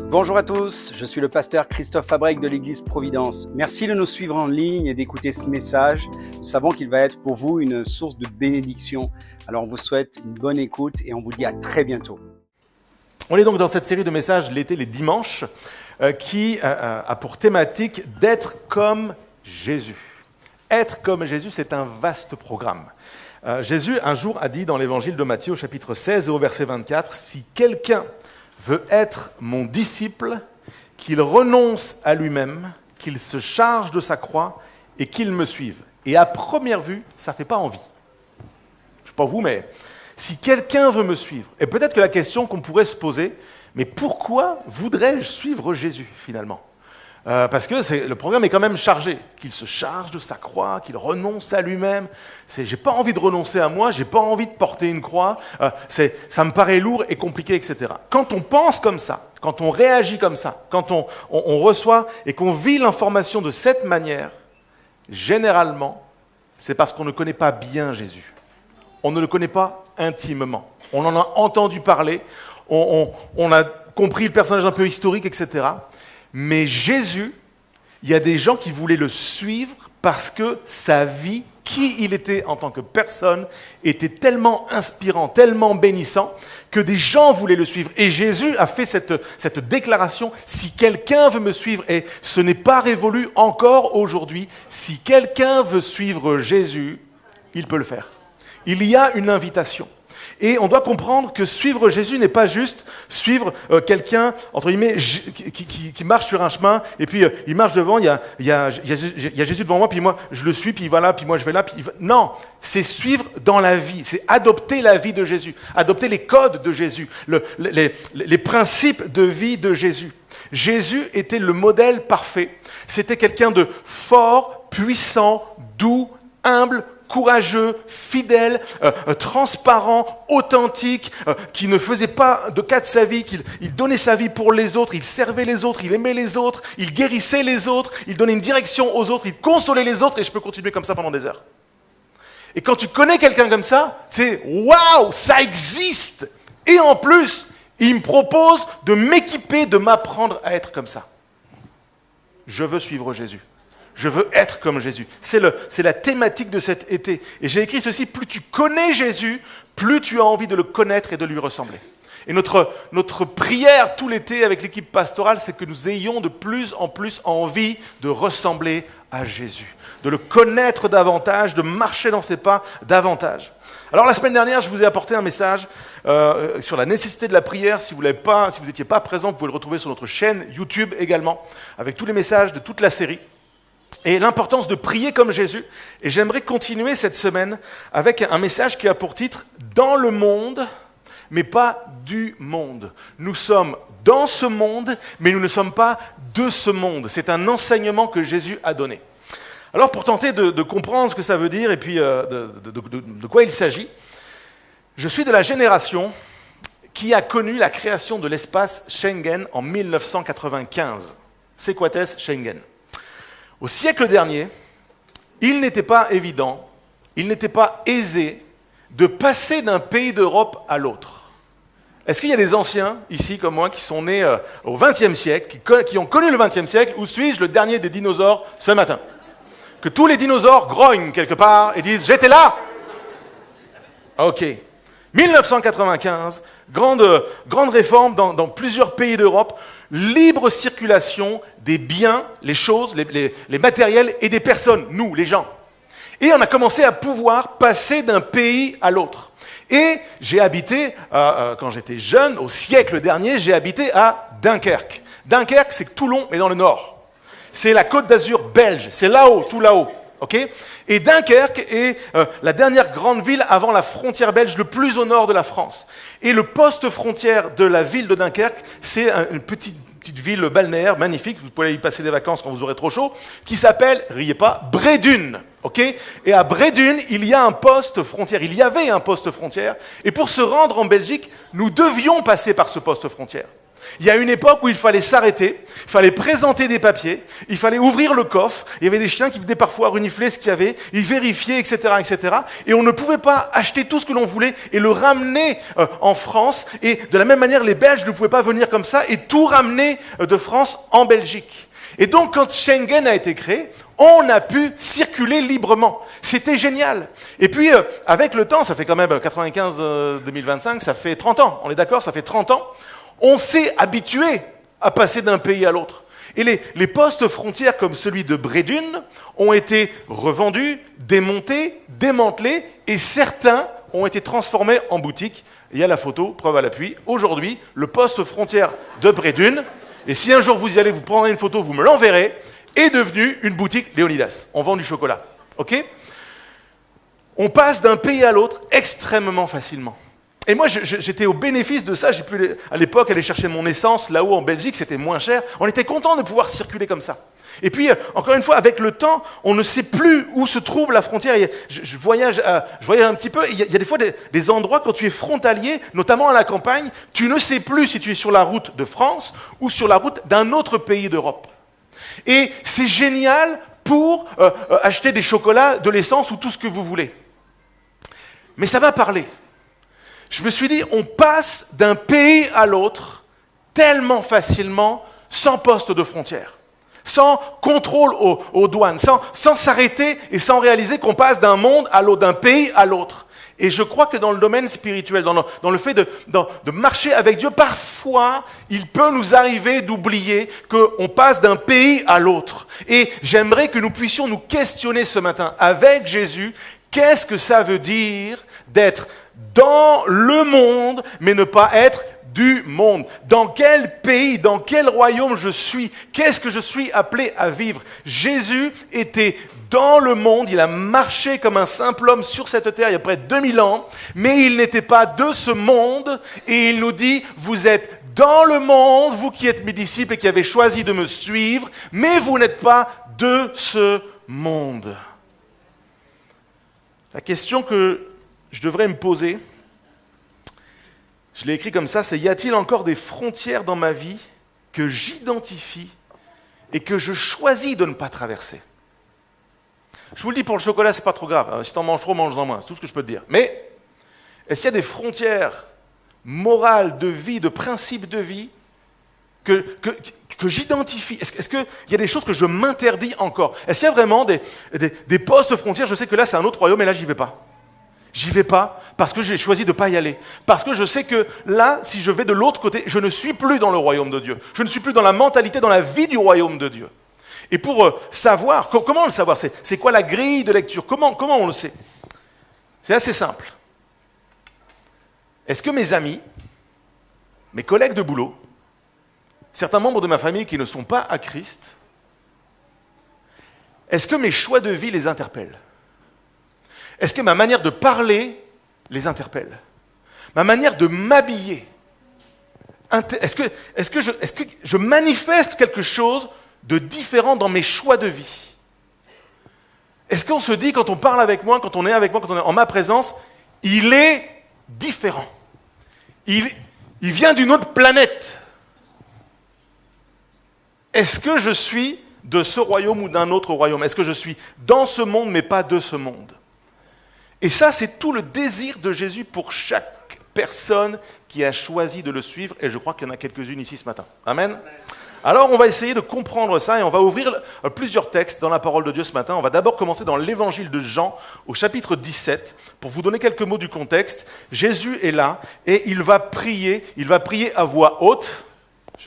Bonjour à tous, je suis le pasteur Christophe Fabrec de l'Église Providence. Merci de nous suivre en ligne et d'écouter ce message. Nous savons qu'il va être pour vous une source de bénédiction. Alors on vous souhaite une bonne écoute et on vous dit à très bientôt. On est donc dans cette série de messages l'été, les dimanches, qui a pour thématique d'être comme Jésus. Être comme Jésus, c'est un vaste programme. Jésus, un jour, a dit dans l'évangile de Matthieu, au chapitre 16 et au verset 24, « Si quelqu'un veut être mon disciple, qu'il renonce à lui-même, qu'il se charge de sa croix et qu'il me suive. » Et à première vue, ça ne fait pas envie. Je ne sais pas vous, mais si quelqu'un veut me suivre, et peut-être que la question qu'on pourrait se poser, mais pourquoi voudrais-je suivre Jésus finalement ? Parce que le programme est quand même chargé, qu'il se charge de sa croix, qu'il renonce à lui-même. J'ai pas envie de renoncer à moi, j'ai pas envie de porter une croix. Ça me paraît lourd et compliqué, etc. Quand on pense comme ça, quand on réagit comme ça, quand on reçoit et qu'on vit l'information de cette manière, généralement, c'est parce qu'on ne connaît pas bien Jésus. On ne le connaît pas intimement. On en a entendu parler, on a compris le personnage un peu historique, etc. Mais Jésus, il y a des gens qui voulaient le suivre parce que sa vie, qui il était en tant que personne, était tellement inspirant, tellement bénissant, que des gens voulaient le suivre. Et Jésus a fait cette déclaration, « Si quelqu'un veut me suivre », et ce n'est pas révolu encore aujourd'hui, si quelqu'un veut suivre Jésus, il peut le faire. Il y a une invitation. Et on doit comprendre que suivre Jésus n'est pas juste suivre quelqu'un, entre guillemets, qui marche sur un chemin, et puis il marche devant, il y a Jésus devant moi, puis moi je le suis, puis il va là, puis moi je vais là. Non, c'est suivre dans la vie, c'est adopter la vie de Jésus, adopter les codes de Jésus, les principes de vie de Jésus. Jésus était le modèle parfait. C'était quelqu'un de fort, puissant, doux, humble, courageux, fidèle, transparent, authentique, qui ne faisait pas de cas de sa vie, il donnait sa vie pour les autres, il servait les autres, il aimait les autres, il guérissait les autres, il donnait une direction aux autres, il consolait les autres, et je peux continuer comme ça pendant des heures. Et quand tu connais quelqu'un comme ça, c'est « Waouh, ça existe !» Et en plus, il me propose de m'équiper, de m'apprendre à être comme ça. Je veux suivre Jésus. Je veux être comme Jésus. C'est la thématique de cet été. Et j'ai écrit ceci, plus tu connais Jésus, plus tu as envie de le connaître et de lui ressembler. Et notre prière tout l'été avec l'équipe pastorale, c'est que nous ayons de plus en plus envie de ressembler à Jésus, de le connaître davantage, de marcher dans ses pas davantage. Alors la semaine dernière, je vous ai apporté un message sur la nécessité de la prière. Si vous n'étiez pas présent, vous pouvez le retrouver sur notre chaîne YouTube également, avec tous les messages de toute la série. Et l'importance de prier comme Jésus. Et j'aimerais continuer cette semaine avec un message qui a pour titre « Dans le monde, mais pas du monde ». Nous sommes dans ce monde, mais nous ne sommes pas de ce monde. C'est un enseignement que Jésus a donné. Alors pour tenter de comprendre ce que ça veut dire et puis de quoi il s'agit, je suis de la génération qui a connu la création de l'espace Schengen en 1995. Sequates Schengen. Au siècle dernier, il n'était pas évident, il n'était pas aisé de passer d'un pays d'Europe à l'autre. Est-ce qu'il y a des anciens, ici comme moi, qui sont nés au XXe siècle, qui ont connu le XXe siècle, ou suis-je le dernier des dinosaures ce matin ? Que tous les dinosaures grognent quelque part et disent « J'étais là !» Ok. 1995, grande réforme dans plusieurs pays d'Europe, libre circulation des biens, les choses, les matériels et des personnes, nous, les gens. Et on a commencé à pouvoir passer d'un pays à l'autre. Et j'ai habité, quand j'étais jeune, au siècle dernier, j'ai habité à Dunkerque. Dunkerque, c'est Toulon, mais dans le nord. C'est la Côte d'Azur belge, c'est là-haut, tout là-haut. Okay ? Et Dunkerque est la dernière grande ville avant la frontière belge, le plus au nord de la France. Et le poste frontière de la ville de Dunkerque, c'est une petite ville balnéaire magnifique, vous pouvez y passer des vacances quand vous aurez trop chaud, qui s'appelle, riez pas, Bredune. Okay ? Et à Bredune, il y a un poste frontière, il y avait un poste frontière, et pour se rendre en Belgique, nous devions passer par ce poste frontière. Il y a une époque où il fallait s'arrêter, il fallait présenter des papiers, il fallait ouvrir le coffre, il y avait des chiens qui venaient parfois renifler ce qu'il y avait, ils vérifiaient, etc., etc. Et on ne pouvait pas acheter tout ce que l'on voulait et le ramener en France. Et de la même manière, les Belges ne pouvaient pas venir comme ça et tout ramener de France en Belgique. Et donc, quand Schengen a été créé, on a pu circuler librement. C'était génial. Et puis, avec le temps, ça fait quand même 95-2025, ça fait 30 ans. On est d'accord, ça fait 30 ans. On s'est habitué à passer d'un pays à l'autre. Et les postes frontières comme celui de Bredune ont été revendus, démontés, démantelés, et certains ont été transformés en boutiques. Il y a la photo, preuve à l'appui. Aujourd'hui, le poste frontière de Bredune, et si un jour vous y allez, vous prendrez une photo, vous me l'enverrez, est devenu une boutique Léonidas. On vend du chocolat. Ok ? On passe d'un pays à l'autre extrêmement facilement. Et moi, j'étais au bénéfice de ça. J'ai pu, à l'époque, aller chercher mon essence là-haut en Belgique, c'était moins cher. On était content de pouvoir circuler comme ça. Et puis, encore une fois, avec le temps, on ne sait plus où se trouve la frontière. Je voyage un petit peu. Il y a des fois des endroits, quand tu es frontalier, notamment à la campagne, tu ne sais plus si tu es sur la route de France ou sur la route d'un autre pays d'Europe. Et c'est génial pour acheter des chocolats, de l'essence ou tout ce que vous voulez. Mais ça m'a parlé. Je me suis dit, on passe d'un pays à l'autre tellement facilement, sans poste de frontière, sans contrôle aux douanes, sans s'arrêter et sans réaliser qu'on passe d'un monde à l'autre, d'un pays à l'autre. Et je crois que dans le domaine spirituel, dans le fait de marcher avec Dieu, parfois, il peut nous arriver d'oublier qu'on passe d'un pays à l'autre. Et j'aimerais que nous puissions nous questionner ce matin avec Jésus, qu'est-ce que ça veut dire d'être dans le monde, mais ne pas être du monde. Dans quel pays, dans quel royaume je suis? Qu'est-ce que je suis appelé à vivre? Jésus était dans le monde, il a marché comme un simple homme sur cette terre il y a près de 2000 ans, mais il n'était pas de ce monde, et il nous dit, vous êtes dans le monde, vous qui êtes mes disciples et qui avez choisi de me suivre, mais vous n'êtes pas de ce monde. La question que je devrais me poser, je l'ai écrit comme ça, c'est: y a-t-il encore des frontières dans ma vie que j'identifie et que je choisis de ne pas traverser? Je vous le dis, pour le chocolat, c'est pas trop grave. Si t'en manges trop, mange-en moins. C'est tout ce que je peux te dire. Mais est-ce qu'il y a des frontières morales de vie, de principes de vie que j'identifie? Est-ce qu'il y a des choses que je m'interdis encore? Est-ce qu'il y a vraiment des postes frontières? Je sais que là, c'est un autre royaume, et là, j'y vais pas. J'y vais pas parce que j'ai choisi de ne pas y aller. Parce que je sais que là, si je vais de l'autre côté, je ne suis plus dans le royaume de Dieu. Je ne suis plus dans la mentalité, dans la vie du royaume de Dieu. Et pour savoir, comment le savoir? C'est quoi la grille de lecture? Comment on le sait? C'est assez simple. Est-ce que mes amis, mes collègues de boulot, certains membres de ma famille qui ne sont pas à Christ, est-ce que mes choix de vie les interpellent? Est-ce que ma manière de parler les interpelle? Ma manière de m'habiller? Est-ce que je manifeste quelque chose de différent dans mes choix de vie? Est-ce qu'on se dit, quand on parle avec moi, quand on est avec moi, quand on est en ma présence, il est différent? Il vient d'une autre planète. Est-ce que je suis de ce royaume ou d'un autre royaume? Est-ce que je suis dans ce monde mais pas de ce monde? Et ça, c'est tout le désir de Jésus pour chaque personne qui a choisi de le suivre, et je crois qu'il y en a quelques-unes ici ce matin. Amen. Alors, on va essayer de comprendre ça, et on va ouvrir plusieurs textes dans la parole de Dieu ce matin. On va d'abord commencer dans l'évangile de Jean, au chapitre 17, pour vous donner quelques mots du contexte. Jésus est là, et il va prier à voix haute,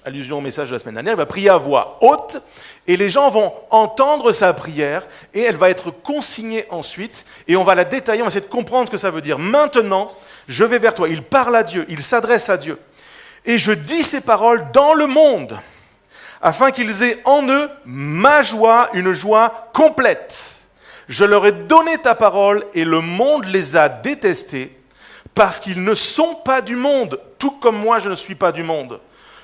allusion au message de la semaine dernière, il va prier à voix haute, et les gens vont entendre sa prière, et elle va être consignée ensuite, et on va la détailler, on va essayer de comprendre ce que ça veut dire. Maintenant, je vais vers toi. Il parle à Dieu, il s'adresse à Dieu. Et je dis ces paroles dans le monde, afin qu'ils aient en eux ma joie, une joie complète. Je leur ai donné ta parole, et le monde les a détestés, parce qu'ils ne sont pas du monde, tout comme moi je ne suis pas du monde.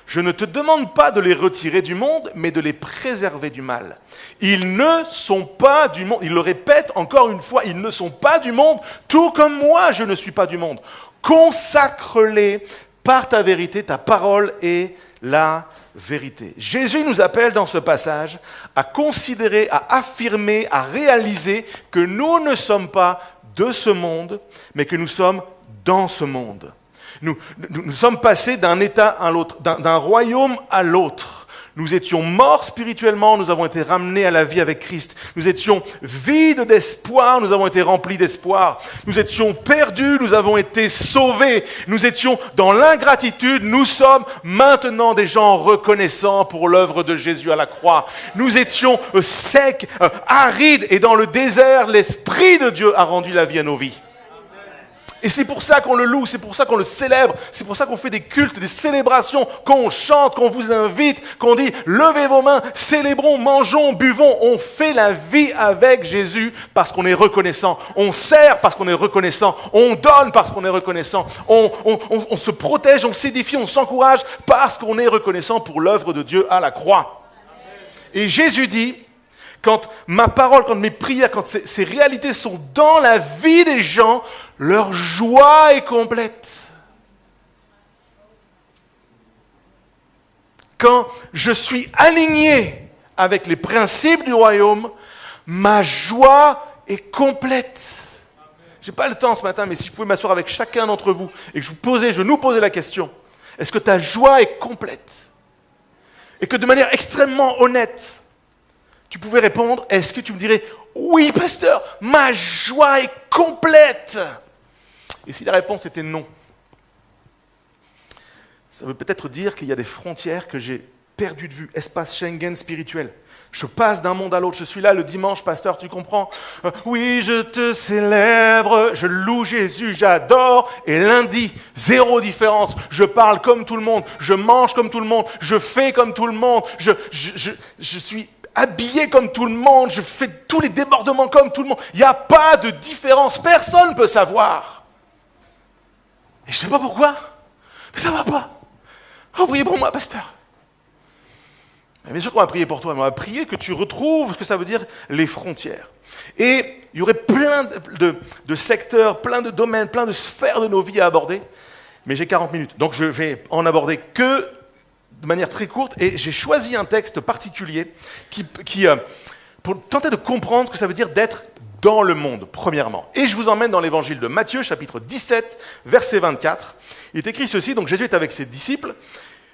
Je ne te demande pas de les retirer du monde, mais de les préserver du mal. Ils ne sont pas du monde. Il le répète encore une fois, ils ne sont pas du monde, tout comme moi, je ne suis pas du monde. Consacre-les par ta vérité, ta parole est la vérité. Jésus nous appelle dans ce passage à considérer, à affirmer, à réaliser que nous ne sommes pas de ce monde, mais que nous sommes dans ce monde. Nous sommes passés d'un état à l'autre, d'un royaume à l'autre. Nous étions morts spirituellement, nous avons été ramenés à la vie avec Christ. Nous étions vides d'espoir, nous avons été remplis d'espoir. Nous étions perdus, nous avons été sauvés. Nous étions dans l'ingratitude, nous sommes maintenant des gens reconnaissants pour l'œuvre de Jésus à la croix. Nous étions secs, arides, et dans le désert, l'Esprit de Dieu a rendu la vie à nos vies. Et c'est pour ça qu'on le loue, c'est pour ça qu'on le célèbre, c'est pour ça qu'on fait des cultes, des célébrations, qu'on chante, qu'on vous invite, qu'on dit « Levez vos mains, célébrons, mangeons, buvons ». On fait la vie avec Jésus parce qu'on est reconnaissant. On sert parce qu'on est reconnaissant. On donne parce qu'on est reconnaissant. On se protège, on s'édifie, on s'encourage parce qu'on est reconnaissant pour l'œuvre de Dieu à la croix. Et Jésus dit, quand ma parole, quand mes prières, quand ces réalités sont dans la vie des gens, leur joie est complète. Quand je suis aligné avec les principes du royaume, ma joie est complète. Je n'ai pas le temps ce matin, mais si je pouvais m'asseoir avec chacun d'entre vous et que je nous posais la question, est-ce que ta joie est complète? Et que de manière extrêmement honnête, tu pouvais répondre, est-ce que tu me dirais, oui, pasteur, ma joie est complète? Et si la réponse était non, ça veut peut-être dire qu'il y a des frontières que j'ai perdues de vue, espace Schengen spirituel. Je passe d'un monde à l'autre, je suis là le dimanche, pasteur, tu comprends? Oui, je te célèbre, je loue Jésus, j'adore. Et lundi, zéro différence, je parle comme tout le monde, je mange comme tout le monde, je fais comme tout le monde, je suis habillé comme tout le monde, je fais tous les débordements comme tout le monde. Il n'y a pas de différence, personne ne peut savoir. Et je ne sais pas pourquoi, mais ça ne va pas. Oh, priez pour moi, pasteur. Mais bien sûr qu'on va prier pour toi, mais on va prier que tu retrouves ce que ça veut dire les frontières. Et il y aurait plein de secteurs, plein de domaines, plein de sphères de nos vies à aborder, mais j'ai 40 minutes, donc je vais en aborder que de manière très courte, et j'ai choisi un texte particulier pour tenter de comprendre ce que ça veut dire d'être dans le monde, premièrement. Et je vous emmène dans l'évangile de Matthieu, chapitre 17, verset 24. Il est écrit ceci, donc Jésus est avec ses disciples,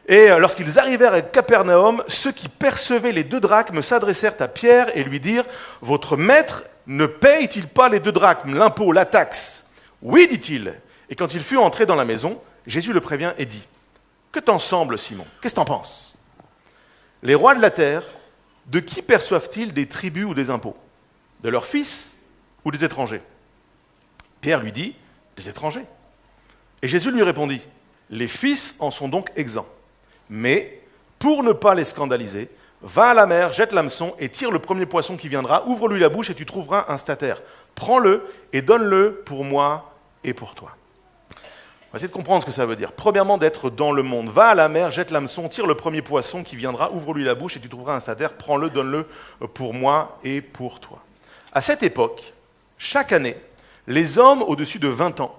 et lorsqu'ils arrivèrent à Capernaum, ceux qui percevaient les 2 drachmes s'adressèrent à Pierre et lui dirent « Votre maître ne paye-t-il pas les 2 drachmes, l'impôt, la taxe ?» « Oui, dit-il. » Et quand il fut entré dans la maison, Jésus le prévient et dit « Que t'en semble, Simon? Qu'est-ce que t'en penses? Les rois de la terre, de qui perçoivent-ils des tributs ou des impôts? De leurs fils ou des étrangers? » Pierre lui dit « Des étrangers. » Et Jésus lui répondit « Les fils en sont donc exempts. Mais, pour ne pas les scandaliser, va à la mer, jette l'hameçon et tire le premier poisson qui viendra, ouvre-lui la bouche et tu trouveras un stataire. Prends-le et donne-le pour moi et pour toi. » On va essayer de comprendre ce que ça veut dire. Premièrement, d'être dans le monde. Va à la mer, jette l'hameçon, tire le premier poisson qui viendra, ouvre-lui la bouche et tu trouveras un stataire. Prends-le, donne-le pour moi et pour toi. À cette époque, chaque année, les hommes au-dessus de 20 ans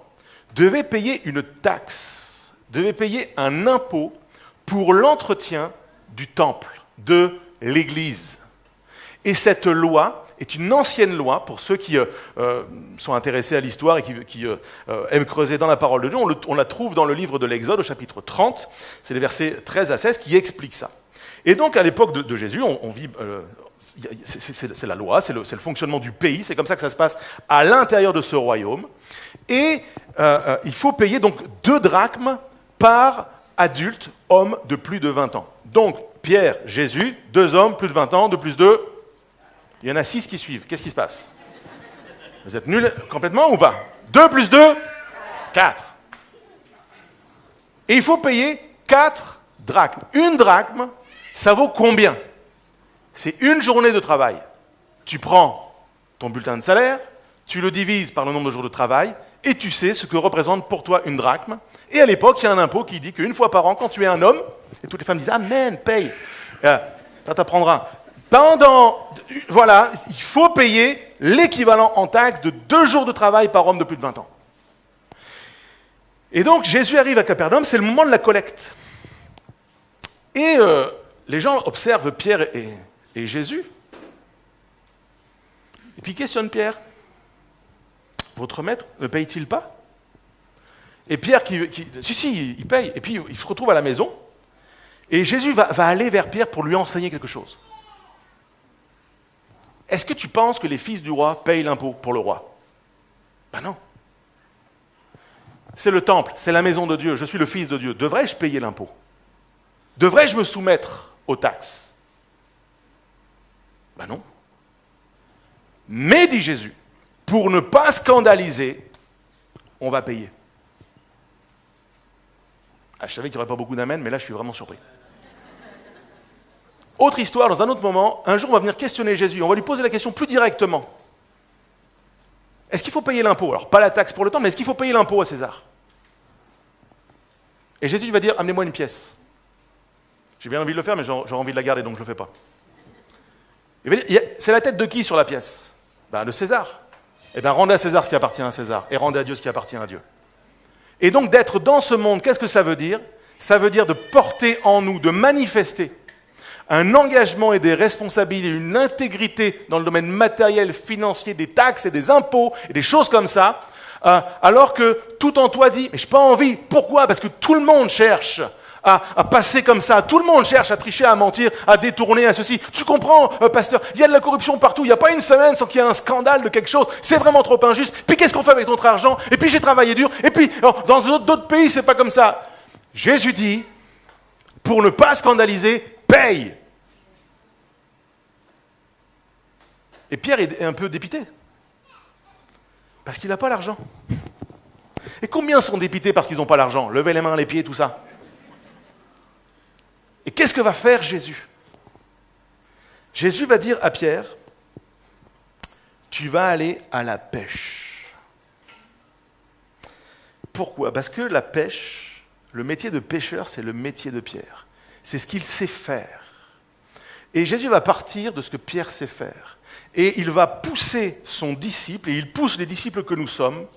devaient payer une taxe, devaient payer un impôt pour l'entretien du temple, de l'Église. Et cette loi est une ancienne loi, pour ceux qui sont intéressés à l'histoire et qui aiment creuser dans la parole de Dieu. On la trouve dans le livre de l'Exode, au chapitre 30, c'est les versets 13 à 16 qui expliquent ça. Et donc, à l'époque de Jésus, on vit... c'est la loi, c'est le fonctionnement du pays, c'est comme ça que ça se passe à l'intérieur de ce royaume. Et il faut payer donc 2 drachmes par adulte, homme de plus de 20 ans. Donc, Pierre, Jésus, 2 hommes, plus de 20 ans, 2 plus 2, il y en a 6 qui suivent. Qu'est-ce qui se passe? Vous êtes nuls complètement ou pas? 2 plus 2, 4. Et il faut payer 4 drachmes. Une drachme, ça vaut combien? C'est une journée de travail. Tu prends ton bulletin de salaire, tu le divises par le nombre de jours de travail, et tu sais ce que représente pour toi une drachme. Et à l'époque, il y a un impôt qui dit qu'une fois par an, quand tu es un homme, et toutes les femmes disent « Amen, paye », ça t'apprendra. Voilà, il faut payer l'équivalent en taxe de 2 jours de travail par homme de plus de 20 ans. Et donc, Jésus arrive à Capernaum, c'est le moment de la collecte. Et les gens observent Pierre et Jésus. Et puis ils questionnent Pierre. Votre maître ne paye-t-il pas? Et Pierre, si, il paye. Et puis il se retrouve à la maison. Et Jésus va aller vers Pierre pour lui enseigner quelque chose. Est-ce que tu penses que les fils du roi payent l'impôt pour le roi? Ben non. C'est le temple, c'est la maison de Dieu, je suis le fils de Dieu. Devrais-je payer l'impôt? Devrais-je me soumettre aux taxes? Ben non. Mais, dit Jésus, pour ne pas scandaliser, on va payer. Ah, je savais qu'il n'y aurait pas beaucoup d'amen, mais là je suis vraiment surpris. Autre histoire, dans un autre moment, un jour on va venir questionner Jésus, on va lui poser la question plus directement. Est-ce qu'il faut payer l'impôt? Alors pas la taxe pour le temps, mais est-ce qu'il faut payer l'impôt à César? Et Jésus va dire, amenez-moi une pièce. J'ai bien envie de le faire, mais j'aurais envie de la garder, donc je ne le fais pas. Il va dire, c'est la tête de qui sur la pièce? De César. Eh bien, rendez à César ce qui appartient à César, et rendez à Dieu ce qui appartient à Dieu. Et donc d'être dans ce monde, qu'est-ce que ça veut dire? Ça veut dire de porter en nous, de manifester un engagement et des responsabilités, une intégrité dans le domaine matériel, financier, des taxes et des impôts et des choses comme ça, alors que tout en toi dit, mais je n'ai pas envie. Pourquoi? Parce que tout le monde cherche à passer comme ça. Tout le monde cherche à tricher, à mentir, à détourner, à ceci. Tu comprends, pasteur? Il y a de la corruption partout. Il n'y a pas une semaine sans qu'il y ait un scandale de quelque chose. C'est vraiment trop injuste. Puis qu'est-ce qu'on fait avec notre argent? Et puis j'ai travaillé dur. Et puis dans d'autres pays, c'est pas comme ça. Jésus dit, pour ne pas scandaliser, paye. Et Pierre est un peu dépité. Parce qu'il n'a pas l'argent. Et combien sont dépités parce qu'ils n'ont pas l'argent? Levez les mains, les pieds, tout ça. Et qu'est-ce que va faire Jésus? Jésus va dire à Pierre, tu vas aller à la pêche. Pourquoi? Parce que la pêche, le métier de pêcheur, c'est le métier de Pierre. C'est ce qu'il sait faire. Et Jésus va partir de ce que Pierre sait faire. Et il va pousser son disciple, et il pousse les disciples que nous sommes,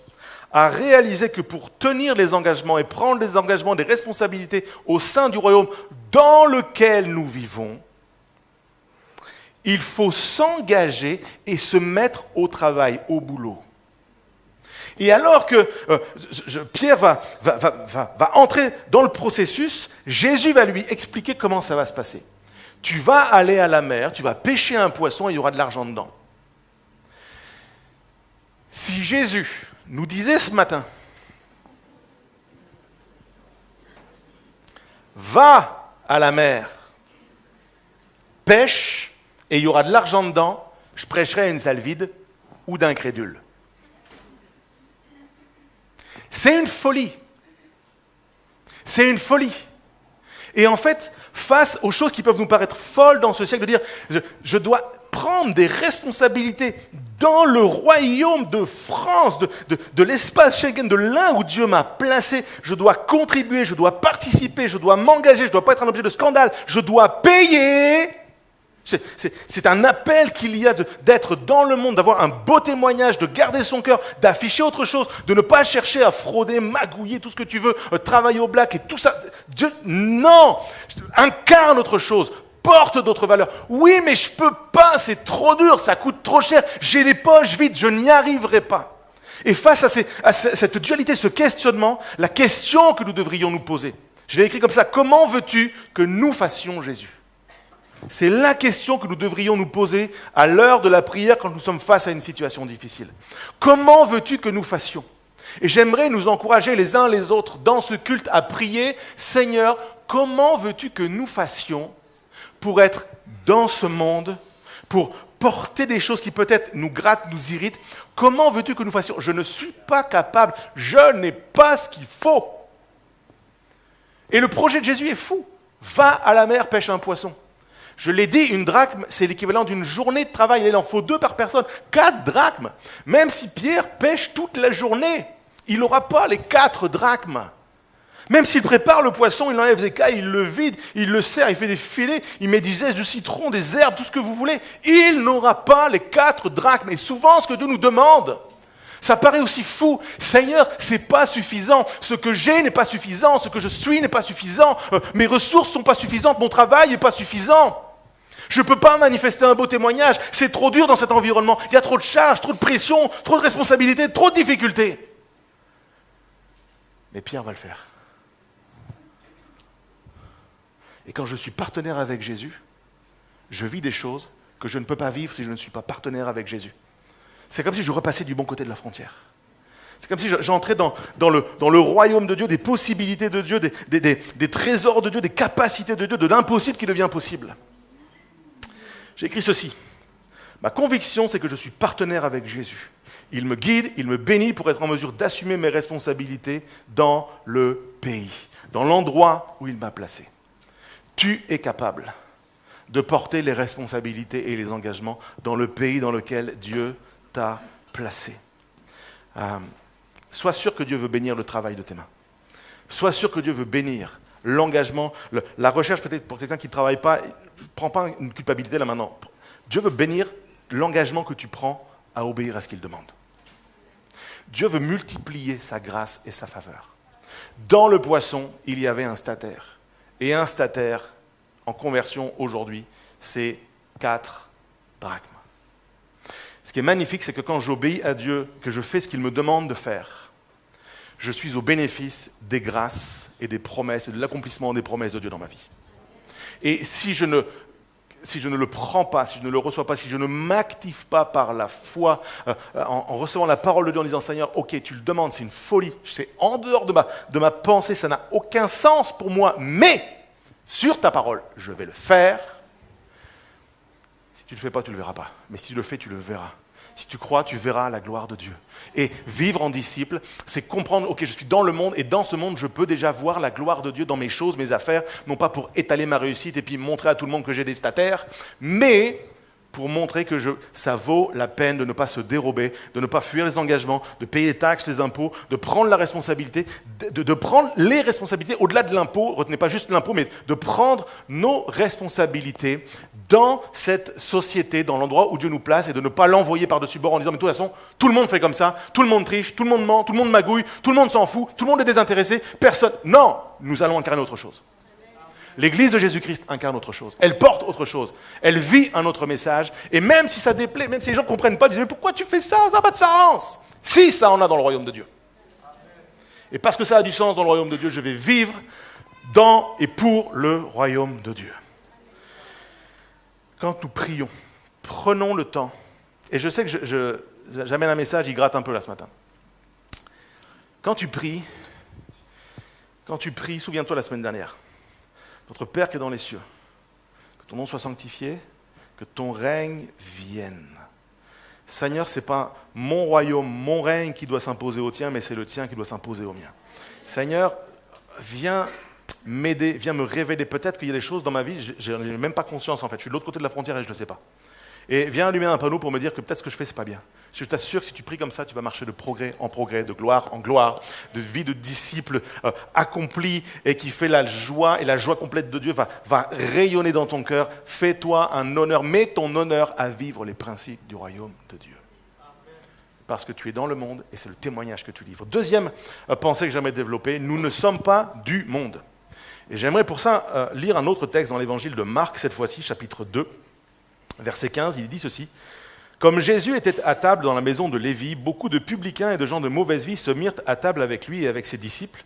à réaliser que pour tenir les engagements et prendre les engagements, des responsabilités au sein du royaume dans lequel nous vivons, il faut s'engager et se mettre au travail, au boulot. Et alors que Pierre va entrer dans le processus, Jésus va lui expliquer comment ça va se passer. Tu vas aller à la mer, tu vas pêcher un poisson et il y aura de l'argent dedans. Si Jésus nous disait ce matin, va à la mer, pêche et il y aura de l'argent dedans, je prêcherai à une salle vide ou d'incrédules. C'est une folie. C'est une folie. Et en fait, face aux choses qui peuvent nous paraître folles dans ce siècle, de dire, je dois prendre des responsabilités dans le royaume de France, de l'espace Schengen, de là où Dieu m'a placé, je dois contribuer, je dois participer, je dois m'engager, je ne dois pas être un objet de scandale, je dois payer. C'est un appel qu'il y a d'être dans le monde, d'avoir un beau témoignage, de garder son cœur, d'afficher autre chose, de ne pas chercher à frauder, magouiller, tout ce que tu veux, travailler au black et tout ça. Dieu, non, incarne autre chose, porte d'autres valeurs. Oui, mais je ne peux pas, c'est trop dur, ça coûte trop cher, j'ai les poches vides, je n'y arriverai pas. Et face à cette dualité, ce questionnement, la question que nous devrions nous poser, je l'ai écrit comme ça, comment veux-tu que nous fassions Jésus ? C'est la question que nous devrions nous poser à l'heure de la prière quand nous sommes face à une situation difficile. Comment veux-tu que nous fassions ? Et j'aimerais nous encourager les uns les autres dans ce culte à prier, Seigneur, comment veux-tu que nous fassions pour être dans ce monde, pour porter des choses qui peut-être nous grattent, nous irritent ? Comment veux-tu que nous fassions ? Je ne suis pas capable, je n'ai pas ce qu'il faut. Et le projet de Jésus est fou. Va à la mer, pêche un poisson. Je l'ai dit, une drachme, c'est l'équivalent d'une journée de travail. Il en faut 2 par personne. 4 drachmes. Même si Pierre pêche toute la journée, il n'aura pas les 4 drachmes. Même s'il prépare le poisson, il enlève les écailles, il le vide, il le serre, il fait des filets, il met du zeste, du citron, des herbes, tout ce que vous voulez. Il n'aura pas les 4 drachmes. Et souvent, ce que Dieu nous demande, Ça paraît aussi fou. Seigneur, c'est pas suffisant. Ce que j'ai n'est pas suffisant. Ce que je suis n'est pas suffisant. Mes ressources sont pas suffisantes. Mon travail n'est pas suffisant. Je ne peux pas manifester un beau témoignage. C'est trop dur dans cet environnement. Il y a trop de charges, trop de pression, trop de responsabilités, trop de difficultés. Mais Pierre va le faire. Et quand je suis partenaire avec Jésus, je vis des choses que je ne peux pas vivre si je ne suis pas partenaire avec Jésus. C'est comme si je repassais du bon côté de la frontière. C'est comme si j'entrais dans le royaume de Dieu, des possibilités de Dieu, des trésors de Dieu, des capacités de Dieu, de l'impossible qui devient possible. J'ai écrit ceci. Ma conviction, c'est que je suis partenaire avec Jésus. Il me guide, il me bénit pour être en mesure d'assumer mes responsabilités dans le pays, dans l'endroit où il m'a placé. Tu es capable de porter les responsabilités et les engagements dans le pays dans lequel Dieu t'a placé. Sois sûr que Dieu veut bénir le travail de tes mains. Sois sûr que Dieu veut bénir l'engagement, la recherche peut-être pour quelqu'un qui ne travaille pas. Ne prends pas une culpabilité là maintenant. Dieu veut bénir l'engagement que tu prends à obéir à ce qu'il demande. Dieu veut multiplier sa grâce et sa faveur. Dans le poisson, il y avait un stataire. Et un stataire, en conversion aujourd'hui, c'est 4 drachmes. Ce qui est magnifique, c'est que quand j'obéis à Dieu, que je fais ce qu'il me demande de faire, je suis au bénéfice des grâces et des promesses et de l'accomplissement des promesses de Dieu dans ma vie. Et si je ne le prends pas, si je ne le reçois pas, si je ne m'active pas par la foi, en recevant la parole de Dieu en disant « Seigneur, ok, tu le demandes, c'est une folie, c'est en dehors de ma pensée, ça n'a aucun sens pour moi, mais sur ta parole, je vais le faire. » Si tu ne le fais pas, tu ne le verras pas. Mais si tu le fais, tu le verras. Si tu crois, tu verras la gloire de Dieu. Et vivre en disciple, c'est comprendre, ok, je suis dans le monde, et dans ce monde, je peux déjà voir la gloire de Dieu dans mes choses, mes affaires, non pas pour étaler ma réussite et puis montrer à tout le monde que j'ai des stataires, mais pour montrer que ça vaut la peine de ne pas se dérober, de ne pas fuir les engagements, de payer les taxes, les impôts, de prendre la responsabilité, de prendre les responsabilités au-delà de l'impôt, retenez pas juste l'impôt, mais de prendre nos responsabilités dans cette société, dans l'endroit où Dieu nous place, et de ne pas l'envoyer par-dessus bord en disant « mais de toute façon, tout le monde fait comme ça, tout le monde triche, tout le monde ment, tout le monde magouille, tout le monde s'en fout, tout le monde est désintéressé, personne... » Non, nous allons incarner autre chose. L'Église de Jésus-Christ incarne autre chose. Elle porte autre chose. Elle vit un autre message. Et même si ça déplaît, même si les gens ne comprennent pas, ils disent « mais pourquoi tu fais ça? Ça n'a pas de sens !» Si, ça en a dans le royaume de Dieu. Et parce que ça a du sens dans le royaume de Dieu, je vais vivre dans et pour le royaume de Dieu. Quand nous prions, prenons le temps. Et je sais que j'amène un message, il gratte un peu là ce matin. Quand tu pries, souviens-toi la semaine dernière. Notre Père qui est dans les cieux, que ton nom soit sanctifié, que ton règne vienne. Seigneur, ce n'est pas mon royaume, mon règne qui doit s'imposer au tien, mais c'est le tien qui doit s'imposer au mien. Seigneur, viens m'aider, viens me révéler. Peut-être qu'il y a des choses dans ma vie, je n'en ai même pas conscience en fait. Je suis de l'autre côté de la frontière et je ne le sais pas. Et viens allumer un panneau pour me dire que peut-être ce que je fais, ce n'est pas bien. Je t'assure que si tu pries comme ça, tu vas marcher de progrès en progrès, de gloire en gloire, de vie de disciple accompli et qui fait la joie, et la joie complète de Dieu va rayonner dans ton cœur. Fais-toi un honneur, mets ton honneur à vivre les principes du royaume de Dieu. Parce que tu es dans le monde et c'est le témoignage que tu livres. Deuxième pensée que j'aimerais développer, nous ne sommes pas du monde. Et j'aimerais pour ça lire un autre texte dans l'évangile de Marc, cette fois-ci, chapitre 2. Verset 15, il dit ceci. « Comme Jésus était à table dans la maison de Lévi, beaucoup de publicains et de gens de mauvaise vie se mirent à table avec lui et avec ses disciples,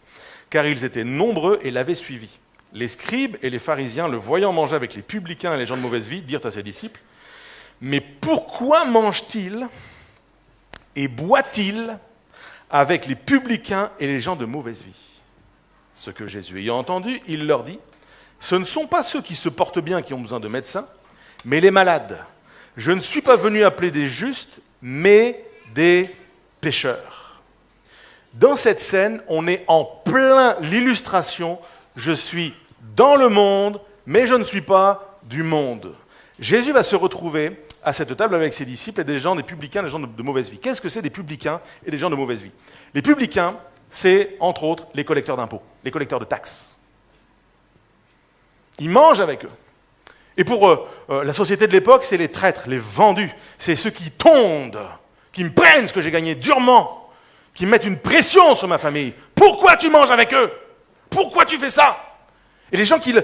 car ils étaient nombreux et l'avaient suivi. Les scribes et les pharisiens, le voyant manger avec les publicains et les gens de mauvaise vie, dirent à ses disciples, « Mais pourquoi mange-t-il et boit-il avec les publicains et les gens de mauvaise vie ?» Ce que Jésus ayant entendu, il leur dit, « Ce ne sont pas ceux qui se portent bien qui ont besoin de médecins, mais les malades. Je ne suis pas venu appeler des justes, mais des pécheurs. » Dans cette scène, on est en plein l'illustration. Je suis dans le monde, mais je ne suis pas du monde. Jésus va se retrouver à cette table avec ses disciples et des gens, des publicains, des gens de mauvaise vie. Qu'est-ce que c'est des publicains et des gens de mauvaise vie? Les publicains, c'est entre autres les collecteurs d'impôts, les collecteurs de taxes. Ils mangent avec eux. Et pour la société de l'époque, c'est les traîtres, les vendus. C'est ceux qui tondent qui me prennent ce que j'ai gagné durement, qui mettent une pression sur ma famille. Pourquoi tu manges avec eux? Pourquoi tu fais ça? Et les gens qui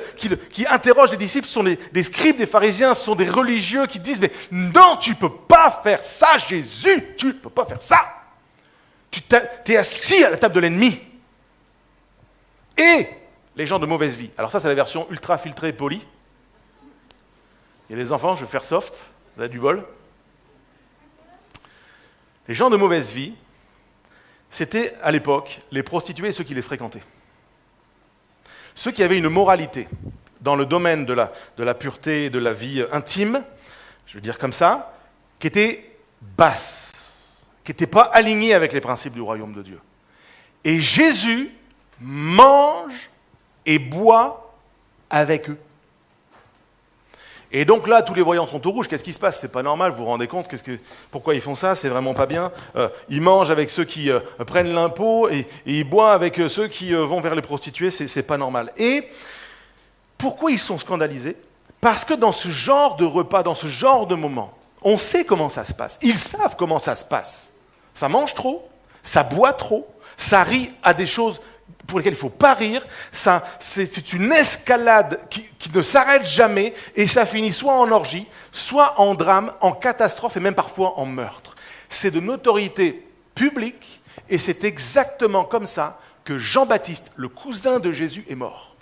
interrogent les disciples sont des scribes, des pharisiens, ce sont des religieux qui disent, mais non, tu ne peux pas faire ça, Jésus, tu ne peux pas faire ça. Tu es assis à la table de l'ennemi. Et les gens de mauvaise vie. Alors ça, c'est la version ultra filtrée polie. Il y a les enfants, je vais faire soft, vous avez du bol. Les gens de mauvaise vie, c'était à l'époque les prostituées et ceux qui les fréquentaient. Ceux qui avaient une moralité dans le domaine de la pureté et de la vie intime, je veux dire comme ça, qui était basse, qui n'était pas alignée avec les principes du royaume de Dieu. Et Jésus mange et boit avec eux. Et donc là, tous les voyants sont au rouge. Qu'est-ce qui se passe? C'est pas normal, vous vous rendez compte? Pourquoi ils font ça? C'est vraiment pas bien. Ils mangent avec ceux qui prennent l'impôt et ils boivent avec ceux qui vont vers les prostituées. C'est pas normal. Et pourquoi ils sont scandalisés? Parce que dans ce genre de repas, dans ce genre de moment, on sait comment ça se passe. Ils savent comment ça se passe. Ça mange trop, ça boit trop, ça rit à des choses pour lesquelles il ne faut pas rire, c'est une escalade qui ne s'arrête jamais, et ça finit soit en orgie, soit en drame, en catastrophe, et même parfois en meurtre. C'est de notoriété publique, et c'est exactement comme ça que Jean-Baptiste, le cousin de Jésus, est mort.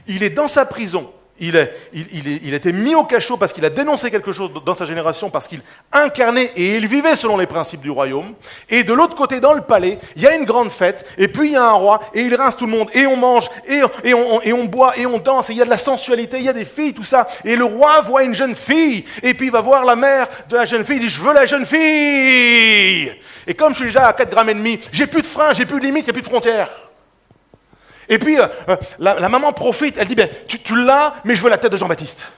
Il est dans sa prison. Il a été mis au cachot parce qu'il a dénoncé quelque chose dans sa génération, parce qu'il incarnait et il vivait selon les principes du royaume. Et de l'autre côté, dans le palais, il y a une grande fête, et puis il y a un roi, et il rince tout le monde, et on mange, et on boit, et on danse, et il y a de la sensualité, il y a des filles, tout ça. Et le roi voit une jeune fille, et puis il va voir la mère de la jeune fille, il dit « Je veux la jeune fille !» Et comme je suis déjà à 4,5 grammes, j'ai plus de frein, j'ai plus de limite, il n'y a plus de frontières. Et puis, la maman profite, elle dit, ben, tu l'as, mais je veux la tête de Jean-Baptiste.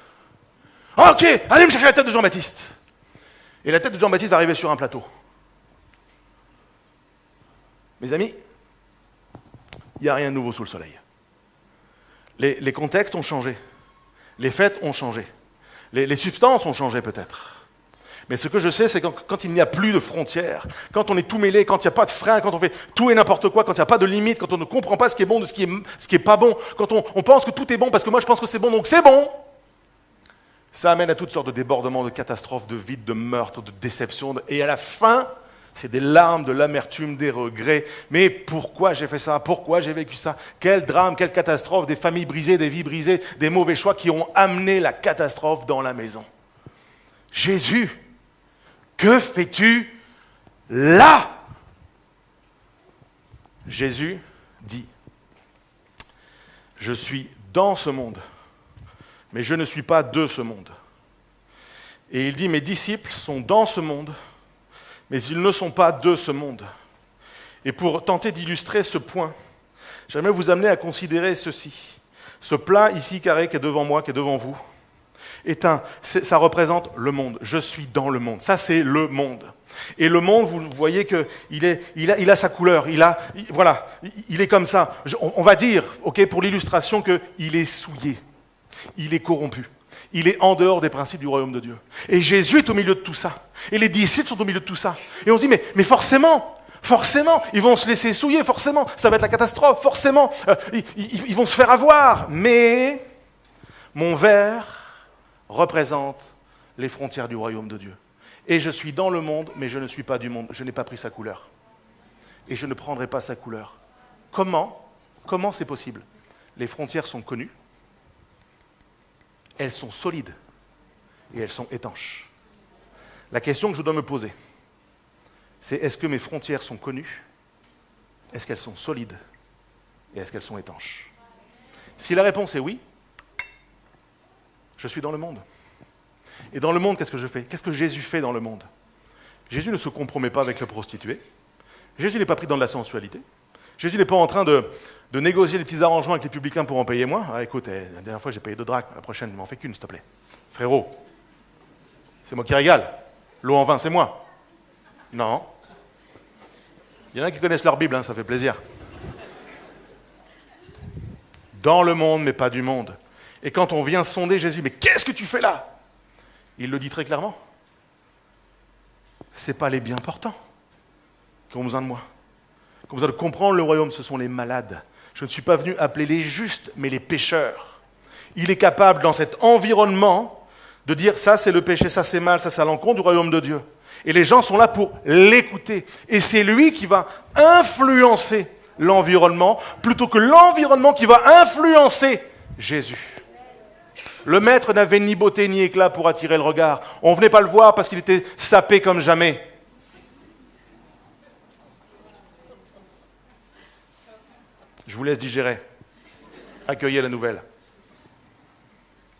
Ok, allez me chercher la tête de Jean-Baptiste. Et la tête de Jean-Baptiste va arriver sur un plateau. Mes amis, il n'y a rien de nouveau sous le soleil. Les contextes ont changé. Les fêtes ont changé. Les substances ont changé peut-être. Mais ce que je sais, c'est quand il n'y a plus de frontières, quand on est tout mêlé, quand il n'y a pas de frein, quand on fait tout et n'importe quoi, quand il n'y a pas de limite, quand on ne comprend pas ce qui est bon de ce qui est pas bon, quand on pense que tout est bon parce que moi je pense que c'est bon, donc c'est bon, ça amène à toutes sortes de débordements, de catastrophes, de vides, de meurtres, de déceptions. Et à la fin, c'est des larmes, de l'amertume, des regrets. Mais pourquoi j'ai fait ça? Pourquoi j'ai vécu ça? Quel drame, quelle catastrophe, des familles brisées, des vies brisées, des mauvais choix qui ont amené la catastrophe dans la maison. Jésus, que fais-tu là? Jésus dit, je suis dans ce monde, mais je ne suis pas de ce monde. Et il dit, mes disciples sont dans ce monde, mais ils ne sont pas de ce monde. Et pour tenter d'illustrer ce point, j'aimerais vous amener à considérer ceci. Ce plat ici carré qui est devant moi, qui est devant vous, ça représente le monde. Je suis dans le monde. Ça, c'est le monde. Et le monde, vous voyez qu'il a sa couleur. Il est comme ça. On va dire, pour l'illustration, qu'il est souillé. Il est corrompu. Il est en dehors des principes du royaume de Dieu. Et Jésus est au milieu de tout ça. Et les disciples sont au milieu de tout ça. Et on se dit, mais forcément, ils vont se laisser souiller, forcément. Ça va être la catastrophe, forcément. Ils vont se faire avoir. Mais mon verre représente les frontières du royaume de Dieu. Et je suis dans le monde, mais je ne suis pas du monde. Je n'ai pas pris sa couleur. Et je ne prendrai pas sa couleur. Comment c'est possible? Les frontières sont connues, elles sont solides et elles sont étanches. La question que je dois me poser, c'est est-ce que mes frontières sont connues? Est-ce qu'elles sont solides? Et est-ce qu'elles sont étanches? Si la réponse est oui, je suis dans le monde. Et dans le monde, qu'est-ce que je fais? Qu'est-ce que Jésus fait dans le monde? Jésus ne se compromet pas avec le prostitué. Jésus n'est pas pris dans de la sensualité. Jésus n'est pas en train de négocier des petits arrangements avec les publicains pour en payer moins. Ah, écoute, la dernière fois j'ai payé 2 drachmes, la prochaine, ne m'en fais qu'une, s'il te plaît. Frérot, c'est moi qui régale. L'eau en vin, c'est moi. Non. Il y en a qui connaissent leur Bible, ça fait plaisir. Dans le monde, mais pas du monde. Et quand on vient sonder Jésus, mais qu'est-ce que tu fais là? Il le dit très clairement. ce n'est pas les bien portants qui ont besoin de moi. Qui ont besoin de comprendre le royaume, ce sont les malades. Je ne suis pas venu appeler les justes, mais les pécheurs. Il est capable, dans cet environnement, de dire ça c'est le péché, ça c'est mal, ça c'est à l'encontre du royaume de Dieu. Et les gens sont là pour l'écouter. Et c'est lui qui va influencer l'environnement, plutôt que l'environnement qui va influencer Jésus. Le maître n'avait ni beauté ni éclat pour attirer le regard. On ne venait pas le voir parce qu'il était sapé comme jamais. Je vous laisse digérer. Accueillez la nouvelle.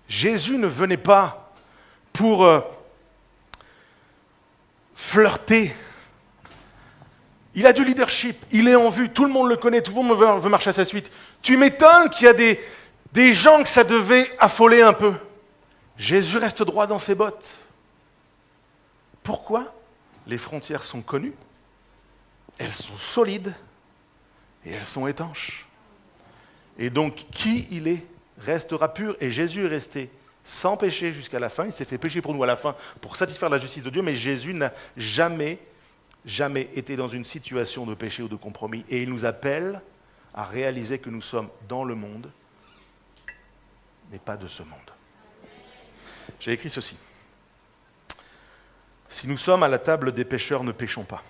Jésus ne venait pas pour flirter. Il a du leadership, il est en vue, tout le monde le connaît, tout le monde veut marcher à sa suite. Tu m'étonnes qu'il y a des gens que ça devait affoler un peu. Jésus reste droit dans ses bottes. Pourquoi ? Les frontières sont connues, elles sont solides et elles sont étanches. Et donc, qui il est restera pur. Et Jésus est resté sans péché jusqu'à la fin. Il s'est fait pécher pour nous à la fin pour satisfaire la justice de Dieu, mais Jésus n'a jamais été dans une situation de péché ou de compromis. Et il nous appelle à réaliser que nous sommes dans le monde, mais pas de ce monde. J'ai écrit ceci. Si nous sommes à la table des pécheurs, ne péchons pas.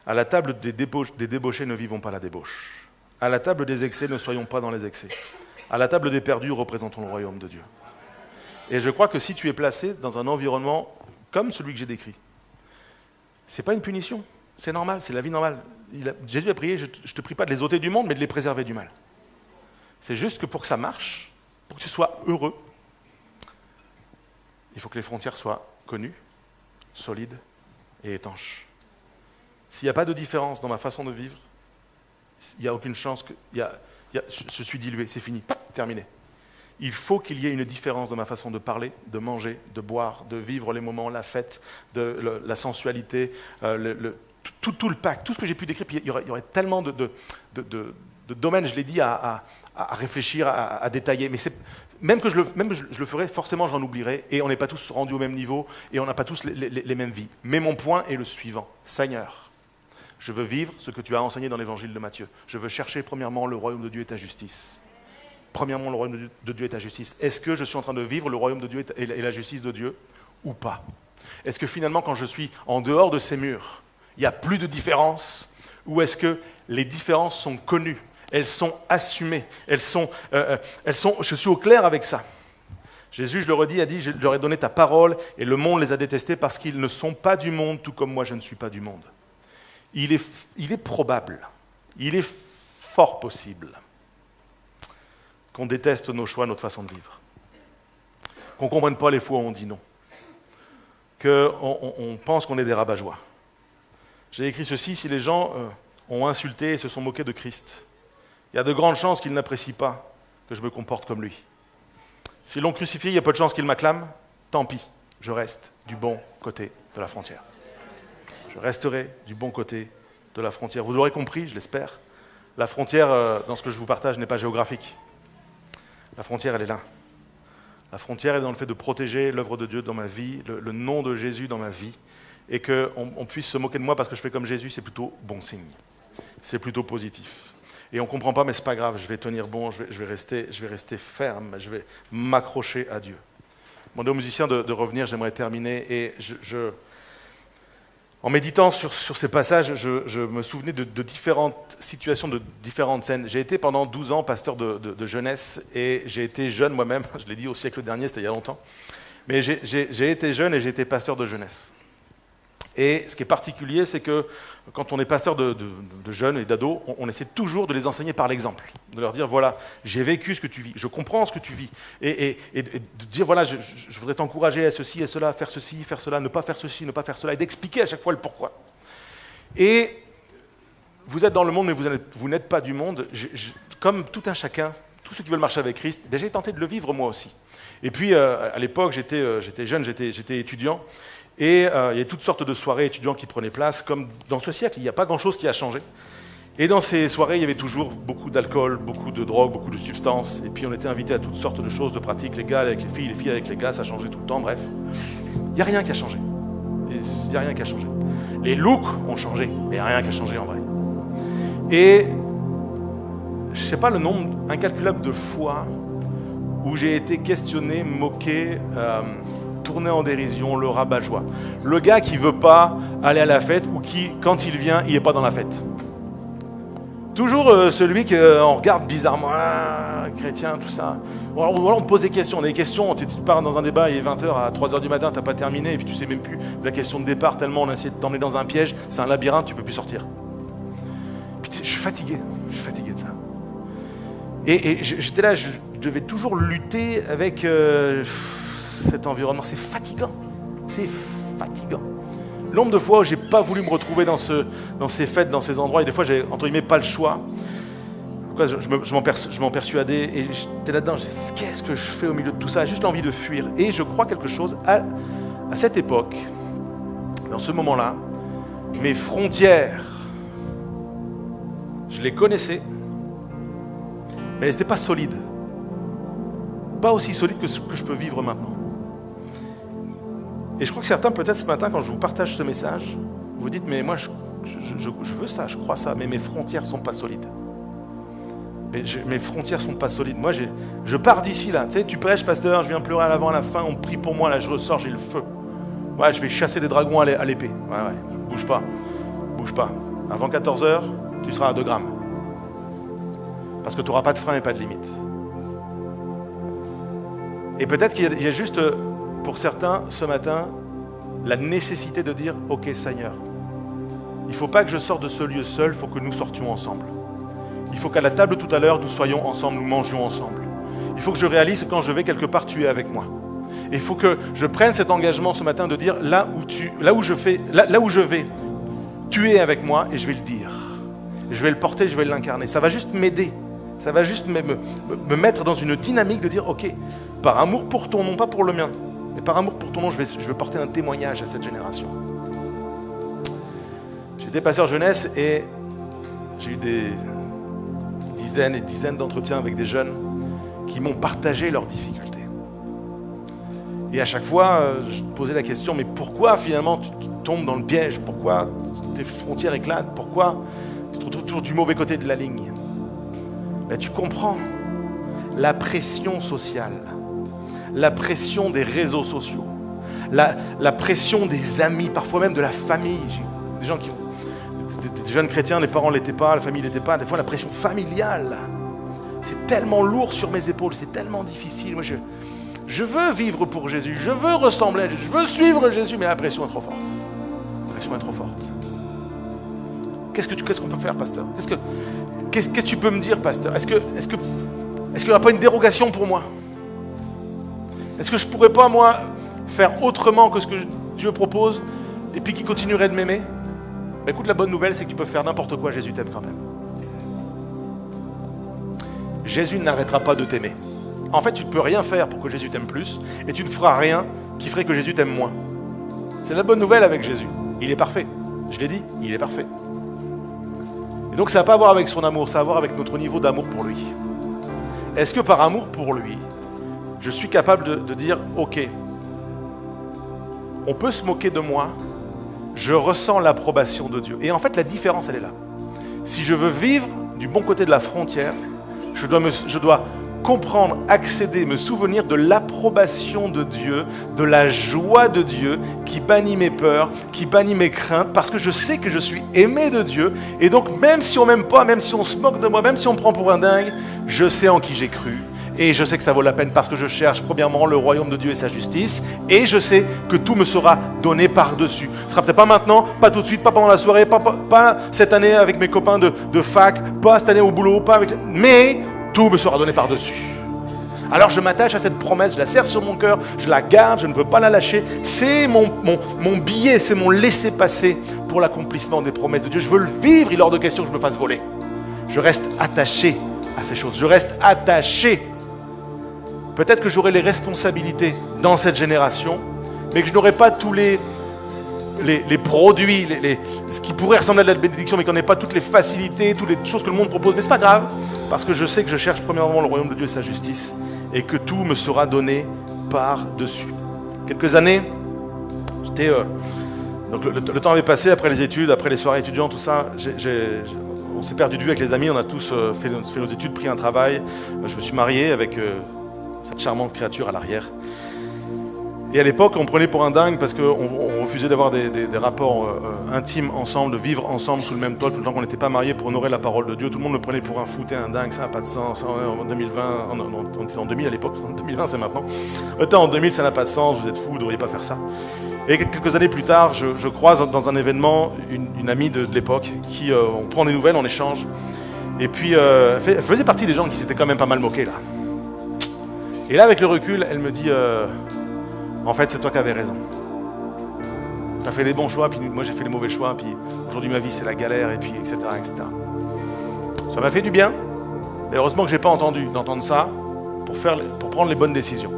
À la table des débauchés, ne vivons pas la débauche. À la table des excès, ne soyons pas dans les excès. À la table des perdus, représentons le royaume de Dieu. Et je crois que si tu es placé dans un environnement comme celui que j'ai décrit, ce n'est pas une punition, c'est normal, c'est la vie normale. Jésus a prié, je ne te prie pas de les ôter du monde, mais de les préserver du mal. C'est juste que pour que ça marche, pour que tu sois heureux, il faut que les frontières soient connues, solides et étanches. S'il n'y a pas de différence dans ma façon de vivre, il n'y a aucune chance que... je suis dilué, c'est fini, terminé. Il faut qu'il y ait une différence dans ma façon de parler, de manger, de boire, de vivre les moments, la fête, la sensualité, tout le pacte, tout ce que j'ai pu décrire. Puis il y aurait tellement de domaines, je l'ai dit, à réfléchir, à détailler. Mais même que je le ferais, forcément j'en oublierais. Et on n'est pas tous rendus au même niveau et on n'a pas tous les mêmes vies. Mais mon point est le suivant. Seigneur, je veux vivre ce que tu as enseigné dans l'évangile de Matthieu. Je veux chercher premièrement le royaume de Dieu et ta justice. Premièrement, le royaume de Dieu et ta justice. Est-ce que je suis en train de vivre le royaume de Dieu et la justice de Dieu ou pas ? Est-ce que finalement, quand je suis en dehors de ces murs, il n'y a plus de différence ? Ou est-ce que les différences sont connues ? Elles sont assumées. Je suis au clair avec ça. Jésus, je le redis, a dit, je leur ai donné ta parole et le monde les a détestés parce qu'ils ne sont pas du monde, tout comme moi je ne suis pas du monde. Il est probable, il est fort possible qu'on déteste nos choix, notre façon de vivre, qu'on ne comprenne pas les fois où on dit non, qu'on pense qu'on est des rabat-joie. J'ai écrit ceci, si les gens ont insulté et se sont moqués de Christ, il y a de grandes chances qu'ils n'apprécient pas que je me comporte comme lui. S'ils l'ont crucifié, il y a peu de chances qu'ils m'acclament, tant pis, je reste du bon côté de la frontière. Je resterai du bon côté de la frontière. Vous l'aurez compris, je l'espère, la frontière, dans ce que je vous partage, n'est pas géographique. La frontière, elle est là. La frontière est dans le fait de protéger l'œuvre de Dieu dans ma vie, le nom de Jésus dans ma vie, et qu'on puisse se moquer de moi parce que je fais comme Jésus, c'est plutôt bon signe. C'est plutôt positif. Et on ne comprend pas, mais ce n'est pas grave, je vais tenir bon, je vais rester ferme, je vais m'accrocher à Dieu. Demandez aux musiciens de revenir, j'aimerais terminer, et en méditant sur ces passages, je me souvenais de différentes situations, de différentes scènes. J'ai été pendant 12 ans pasteur de jeunesse et j'ai été jeune moi-même, je l'ai dit au siècle dernier, c'était il y a longtemps, mais j'ai été jeune et j'ai été pasteur de jeunesse. Et ce qui est particulier, c'est que quand on est pasteur de jeunes et d'ados, on essaie toujours de les enseigner par l'exemple, de leur dire, voilà, j'ai vécu ce que tu vis, je comprends ce que tu vis, et de dire, voilà, je voudrais t'encourager à ceci et cela, faire ceci, faire cela, ne pas faire ceci, ne pas faire cela, et d'expliquer à chaque fois le pourquoi. Et vous êtes dans le monde, mais vous n'êtes pas du monde. Comme tout un chacun, tous ceux qui veulent marcher avec Christ, j'ai tenté de le vivre moi aussi. Et puis, à l'époque, j'étais jeune, j'étais étudiant, et il y avait toutes sortes de soirées étudiants qui prenaient place, comme dans ce siècle, il n'y a pas grand-chose qui a changé. Et dans ces soirées, il y avait toujours beaucoup d'alcool, beaucoup de drogue, beaucoup de substances, et puis on était invités à toutes sortes de choses, de pratiques, les gars avec les filles avec les gars, ça changeait tout le temps, bref. Il n'y a rien qui a changé. il n'y a rien qui a changé. Les looks ont changé, mais il n'y a rien qui a changé en vrai. Et je ne sais pas le nombre incalculable de fois où j'ai été questionné, moqué, tourné en dérision, le rabat-joie. Le gars qui ne veut pas aller à la fête ou qui, quand il vient, il n'est pas dans la fête. Toujours celui qu'on regarde bizarrement, chrétien, tout ça. Ou alors on te pose des questions. Tu pars dans un débat, il est 20h, à 3h du matin, tu n'as pas terminé, et puis tu ne sais même plus la question de départ, tellement on a essayé de t'emmener dans un piège, c'est un labyrinthe, tu ne peux plus sortir. Puis, je suis fatigué de ça. Et j'étais là, je devais toujours lutter avec cet environnement. C'est fatigant. Le nombre de fois où j'ai pas voulu me retrouver dans ces fêtes, dans ces endroits, et des fois j'ai entre guillemets pas le choix. Je m'en persuadais et j'étais là-dedans. Je disais, qu'est-ce que je fais au milieu de tout ça? J'ai juste envie de fuir. Et je crois quelque chose à cette époque, dans ce moment-là, mes frontières, je les connaissais, mais elles n'étaient pas solides. Pas aussi solides que ce que je peux vivre maintenant. Et je crois que certains, peut-être ce matin, quand je vous partage ce message, vous dites, mais moi, je veux ça, je crois ça, mais mes frontières ne sont pas solides. Mes frontières ne sont pas solides. Moi, je pars d'ici, là. Tu sais, tu prêches, pasteur, je viens pleurer à l'avant, à la fin, on prie pour moi, là, je ressors, j'ai le feu. Ouais, je vais chasser des dragons à l'épée. Ouais, bouge pas. Avant 14h, tu seras à 2 grammes. Parce que tu n'auras pas de frein et pas de limite. Et peut-être qu'il y a juste... pour certains, ce matin, la nécessité de dire « Ok Seigneur, il ne faut pas que je sorte de ce lieu seul, il faut que nous sortions ensemble. Il faut qu'à la table tout à l'heure, nous soyons ensemble, nous mangions ensemble. Il faut que je réalise que quand je vais quelque part, tu es avec moi. Et il faut que je prenne cet engagement ce matin de dire là où je vais, tu es avec moi et je vais le dire. Je vais le porter, je vais l'incarner. Ça va juste m'aider. Ça va juste me mettre dans une dynamique de dire « Ok, par amour pour ton nom, pas pour le mien. » Mais par amour pour ton nom, je vais porter un témoignage à cette génération. J'étais pasteur jeunesse et j'ai eu des dizaines et dizaines d'entretiens avec des jeunes qui m'ont partagé leurs difficultés. Et à chaque fois, je posais la question, mais pourquoi finalement tu tombes dans le piège? Pourquoi tes frontières éclatent? Pourquoi tu te retrouves toujours du mauvais côté de la ligne? Ben, tu comprends la pression sociale. La pression des réseaux sociaux, la pression des amis, parfois même de la famille. Des gens des jeunes chrétiens, les parents ne l'étaient pas, la famille ne l'était pas. Des fois, la pression familiale, c'est tellement lourd sur mes épaules, c'est tellement difficile. Moi, je veux vivre pour Jésus, je veux ressembler à Jésus, je veux suivre Jésus, mais la pression est trop forte. La pression est trop forte. Qu'est-ce qu'on peut faire, pasteur? Qu'est-ce que tu peux me dire, pasteur? Est-ce qu'il n'y aura pas une dérogation pour moi? Est-ce que je ne pourrais pas, moi, faire autrement que ce que Dieu propose et puis qu'il continuerait de m'aimer? Ben, écoute, la bonne nouvelle, c'est que tu peux faire n'importe quoi, Jésus t'aime quand même. Jésus n'arrêtera pas de t'aimer. En fait, tu ne peux rien faire pour que Jésus t'aime plus et tu ne feras rien qui ferait que Jésus t'aime moins. C'est la bonne nouvelle avec Jésus. Il est parfait. Je l'ai dit, il est parfait. Et donc, ça n'a pas à voir avec son amour, ça a à voir avec notre niveau d'amour pour lui. Est-ce que par amour pour lui, je suis capable de dire, ok, on peut se moquer de moi, je ressens l'approbation de Dieu. Et en fait, la différence, elle est là. Si je veux vivre du bon côté de la frontière, je dois comprendre, accéder, me souvenir de l'approbation de Dieu, de la joie de Dieu qui bannit mes peurs, qui bannit mes craintes, parce que je sais que je suis aimé de Dieu. Et donc, même si on m'aime pas, même si on se moque de moi, même si on me prend pour un dingue, je sais en qui j'ai cru. Et je sais que ça vaut la peine parce que je cherche premièrement le royaume de Dieu et sa justice. Et je sais que tout me sera donné par-dessus. Ce ne sera peut-être pas maintenant, pas tout de suite, pas pendant la soirée, pas cette année avec mes copains de fac, pas cette année au boulot, mais tout me sera donné par-dessus. Alors je m'attache à cette promesse, je la serre sur mon cœur, je la garde, je ne veux pas la lâcher. C'est mon billet, c'est mon laissez-passer pour l'accomplissement des promesses de Dieu. Je veux le vivre, il est hors de question que je me fasse voler. Je reste attaché à ces choses, je reste attaché. Peut-être que j'aurai les responsabilités dans cette génération, mais que je n'aurai pas tous les produits, ce qui pourrait ressembler à de la bénédiction, mais qu'on n'ait pas toutes les facilités, toutes les choses que le monde propose. Mais ce n'est pas grave, parce que je sais que je cherche premièrement le royaume de Dieu et sa justice, et que tout me sera donné par-dessus. Quelques années, j'étais Donc le temps avait passé après les études, après les soirées étudiantes, tout ça. On s'est perdu de vue avec les amis, on a tous fait nos études, pris un travail. Je me suis marié avec cette charmante créature à l'arrière. Et à l'époque, on prenait pour un dingue parce qu'on refusait d'avoir des rapports intimes ensemble, de vivre ensemble sous le même toit, tout le temps qu'on n'était pas mariés pour honorer la parole de Dieu. Tout le monde me prenait pour un fou, t'es un dingue, ça n'a pas de sens. En 2020, on était en 2000 à l'époque, en 2020 c'est maintenant. En 2000, ça n'a pas de sens, vous êtes fous, vous ne devriez pas faire ça. Et quelques années plus tard, je croise dans un événement une amie de l'époque qui, on prend des nouvelles, on échange. Et puis, elle faisait partie des gens qui s'étaient quand même pas mal moqués là. Et là, avec le recul, elle me dit... en fait, c'est toi qui avais raison. Tu as fait les bons choix, puis moi j'ai fait les mauvais choix, puis aujourd'hui ma vie c'est la galère, et puis etc. etc. Ça m'a fait du bien, et heureusement que je n'ai pas d'entendre ça pour prendre les bonnes décisions.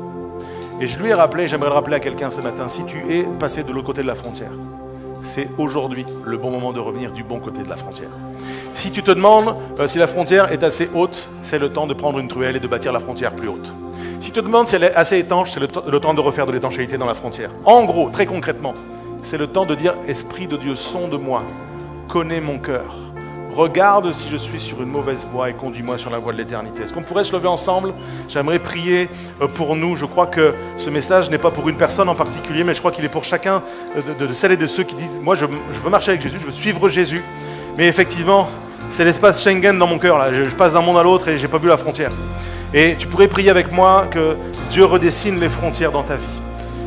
Et je lui ai rappelé, j'aimerais le rappeler à quelqu'un ce matin, si tu es passé de l'autre côté de la frontière, c'est aujourd'hui le bon moment de revenir du bon côté de la frontière. Si tu te demandes si la frontière est assez haute, c'est le temps de prendre une truelle et de bâtir la frontière plus haute. Si tu te demandes si elle est assez étanche, c'est le temps de refaire de l'étanchéité dans la frontière. En gros, très concrètement, c'est le temps de dire « Esprit de Dieu, sonde-moi, connais mon cœur, regarde si je suis sur une mauvaise voie et conduis-moi sur la voie de l'éternité. » Est-ce qu'on pourrait se lever ensemble? J'aimerais prier pour nous. Je crois que ce message n'est pas pour une personne en particulier, mais je crois qu'il est pour chacun de celles et de ceux qui disent « Moi, je veux marcher avec Jésus, je veux suivre Jésus. » Mais effectivement, c'est l'espace Schengen dans mon cœur. Là. Je passe d'un monde à l'autre et je n'ai pas vu la frontière. Et tu pourrais prier avec moi que Dieu redessine les frontières dans ta vie.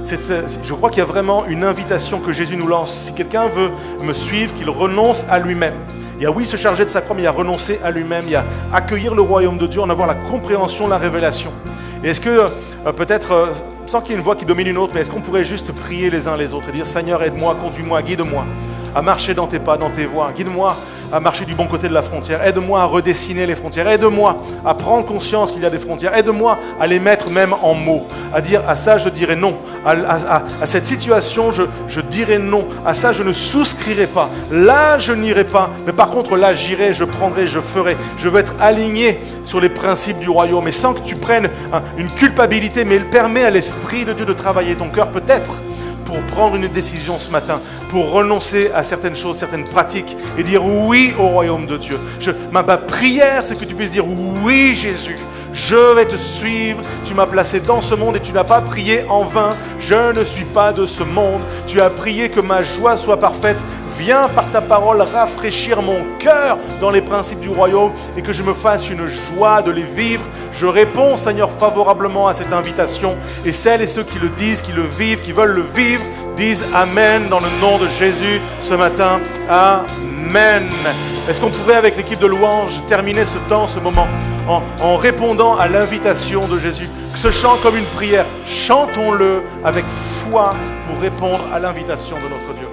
Je crois qu'il y a vraiment une invitation que Jésus nous lance. Si quelqu'un veut me suivre, qu'il renonce à lui-même. Il y a oui se charger de sa croix, mais il y a renoncer à lui-même. Il y a accueillir le royaume de Dieu, en avoir la compréhension, la révélation. Et est-ce que peut-être, sans qu'il y ait une voix qui domine une autre, mais est-ce qu'on pourrait juste prier les uns les autres et dire « Seigneur, aide-moi, conduis-moi, guide-moi à marcher dans tes pas, dans tes voies. Guide-moi à marcher du bon côté de la frontière. Aide-moi à redessiner les frontières. Aide-moi à prendre conscience qu'il y a des frontières. Aide-moi à les mettre même en mots. À dire à ça je dirai non. À cette situation je dirai non. À ça je ne souscrirai pas. Là je n'irai pas. Mais par contre là j'irai, je prendrai, je ferai. Je veux être aligné sur les principes du royaume. Et sans que tu prennes une culpabilité, mais il permet à l'Esprit de Dieu de travailler ton cœur peut-être pour prendre une décision ce matin, pour renoncer à certaines choses, certaines pratiques et dire oui au royaume de Dieu. Ma prière, c'est que tu puisses dire oui Jésus, je vais te suivre, tu m'as placé dans ce monde et tu n'as pas prié en vain, je ne suis pas de ce monde, tu as prié que ma joie soit parfaite. Viens par ta parole rafraîchir mon cœur dans les principes du royaume et que je me fasse une joie de les vivre. Je réponds, Seigneur, favorablement à cette invitation. Et celles et ceux qui le disent, qui le vivent, qui veulent le vivre, disent Amen dans le nom de Jésus ce matin. Amen. Est-ce qu'on pourrait, avec l'équipe de louanges, terminer ce temps, ce moment, en répondant à l'invitation de Jésus? Que ce chant comme une prière, chantons-le avec foi pour répondre à l'invitation de notre Dieu.